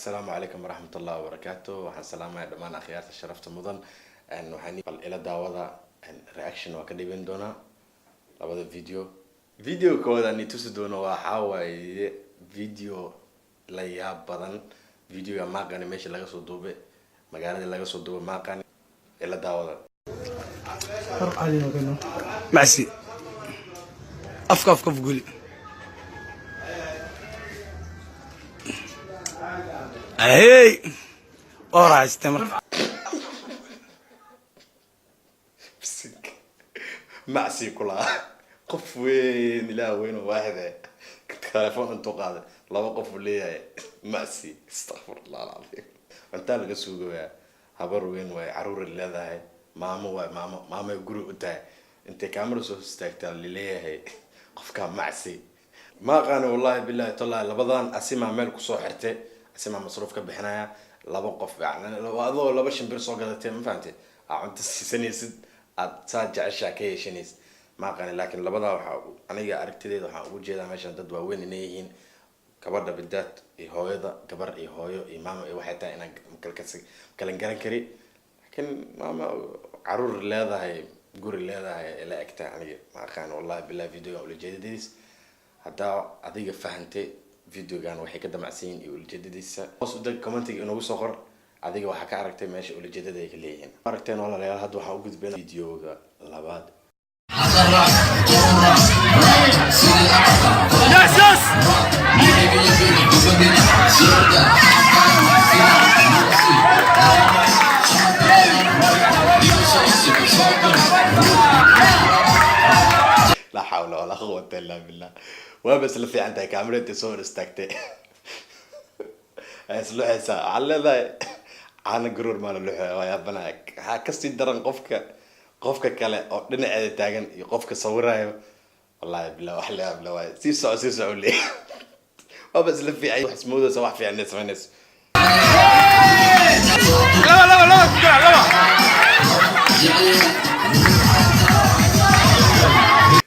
السلام عليكم ورحمة الله وبركاته. وحن سلام يا دمان أخيار تشرفت مدن إن وحني إلى دعوة إن رياكشن وكذا بيندونا لبعض فيديو كودا نيتوسدونا وحاوي فيديو ليا بدن فيديو ما كان ماشي لقى صدوبة ما كان لقى صدوبة ما كان إلى دعوة فرق علينا كنا معسي أفكف قولي هاي ورا استمر بسك معسي كلها قف وين لا وين واحد تلفون انتو قاعد لا وقف لي معسي استغفر الله العظيم انت لقى سوق هبر وين وعرور اللي هذا ماما يقولوا انت كاميرا سو استاكتا اللي ليه قف كان معسي ما كان والله بالله طلع لبضان اسمع مال كسو خرتي اسمع مصروف كبحنايا لبا قف يعني وادو لبا شمبر سو غدتي ما فهمتي انت سيسنيسد اتساجع شاكيشنيس ما كان لكن لبدا waxa aniga aragtideeda waxa ugu jeedaa meeshan dad waaweyn inay yihiin gabadha bidaad iyo hooyada gabar iyo hooyo iyo maama ay waxay tahay inaan kala garan kari laakiin maama caruur leedahay guri leedahay ila egta aniga ma aqaan wallahi billahi video ula jeedadiis hada adiga fahantay videogan waxay ka damacsiin iyo ula jeedadiisa hoos u dag commentiga inoo soo qor adiga waxa ka aragtay meesha ula jeedada ay ka leeyihiin aragteen walaalayaal hada waxa u gudbeen videoga labaad ياسس لا حول ولا قوة إلا بالله وبس اللي في عندها كاميرا تصور استكتي اسلوح سا على ذا عن قرور مال اللوحة ويا بناك هكستي درن قفك كلا دنيا تاجن قفك صورها والله بالله وحلا بالله سيسو لي وبس اللي في عي حسموده سواح في الناس فنس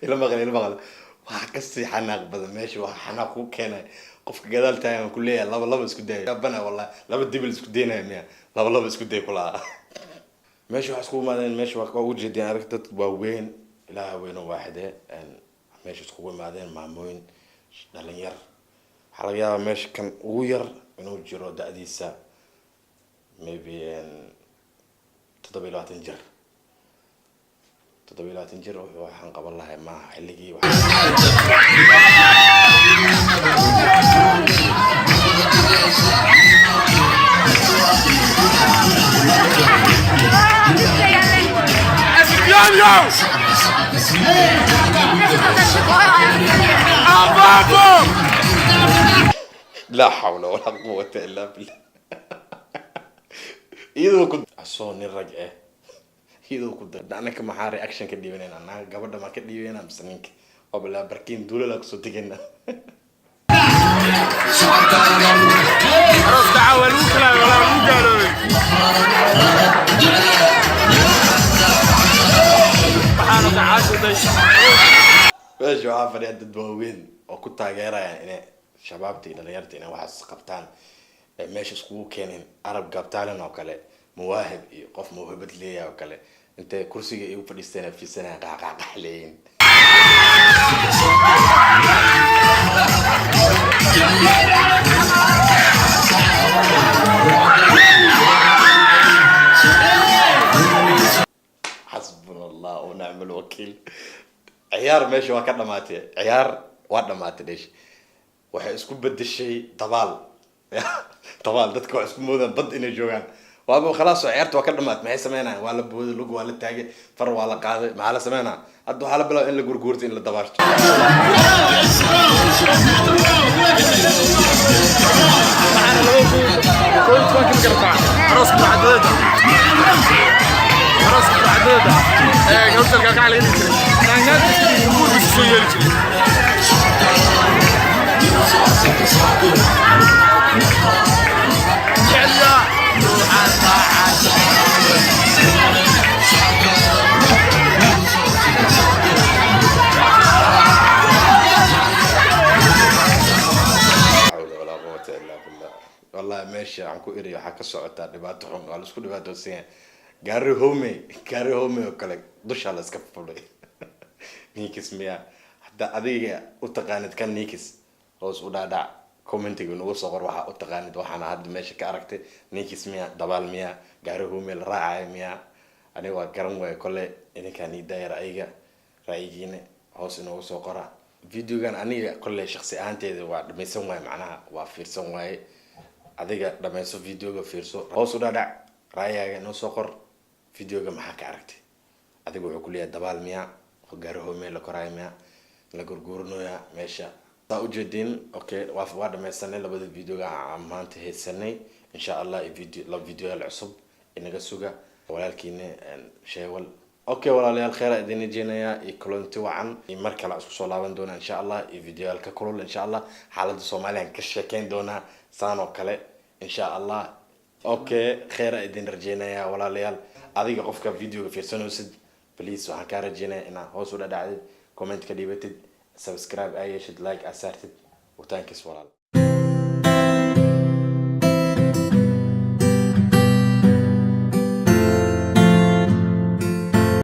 لا المغل وحكستي حناق بدل ماشي وحناق كان قفك جدال تاعي كلية لبا اسكو داي ربنا والله لبا ديبل اسكو دينا يا لبا اسكو داي كلها ماشي وحسكو مادين ماشي وحكو جدي عرفت واوين لا وين واحدة ماشي تقول مادين معموين دلنير حلقة ماشي كان وير إنه جرو داديسا maybe تطبيلات انجر وحن قبل الله ما حلقي لا حول ولا قوة إلا بالله إذا كنت أصوني الرجعة إذا كنت أنا كم حاري أكشن كديوين أنا قبل ما كديوين أنا بسنيك قبل بركين دولة لك صوتينا رصد عوال وكلا ولا مقالوي بحانك عاشو دايش باش وعافر يد الدواوين وكنت غيرها يعني شبابتي دليرتي أنا واحد قبطان ماشي سكو كانين عرب قبطان وكله مواهب قف موهبة ليا وكله أنت كرسي إيه فلسطين في سنة قحلين حسبنا الله ونعم الوكيل عيار ماشي وكذا ماتي عيار واحد ماتي ليش waxay isku bedeshay dabaal dadku waa isku moodaan bad inay joogaan waaba khalaas ciyaarta waa ka dhamaad maxay sameynayaan waa la booday lug waa la taagay far waa la qaaday maxaa la sameynaa hadda waxaa la bilaabay in la gurguurto in la dabaashto والله ماشي waxaan ku iri waxaa ka socotaa dhibaato xun waa laisku dhibaatoosan gaari home oo kale dushaa la iska fulay ninkis miya hadda adiga u taqaanid kan ninkis hoos u dhaadhac commentiga nagu soo qor waxaa u taqaanid waxaana hadda meesha ka aragtay ninkis miya dabaal miya gaari home la raacaya miya aniga waa garan waayo kole idinkaan ii daaya ra'yigiina hoos inagu soo qora videogan aniga kole shakhsi ahaanteeda waa dhamaysan waaye macnaha waa fiirsan waaye adiga dhamayso videoga fiirso hoos u dhaadhac ra'yigaaga inoo soo qor videoga maxaa ka aragtay adiga wuxuu ku leeyahay dabaal miya gaari home la koraayo miya la gurguurinoya meesha saa ujeedin okay waa dhamaysanay labada videoga aan maanta haysanay insha allah la video cusub inaga suga walaalkiina sheewal okay walaalayaal khayr idin jeenaya iyo kulanti wacan mar kale isku soo laaban doona insha allah iyo video ka kulul insha allah xaaladda Soomaaliya ka sheekeyn doona saano kale insha allah okay khayr idin rajeenaya walaalayaal adiga qofka videoga fiirsanaysid please waxaan ka rajeenayaa inaad hoos u dhaadhacdid comment ka dhibatid subscribe ayeshid like asartid wataankiis walaal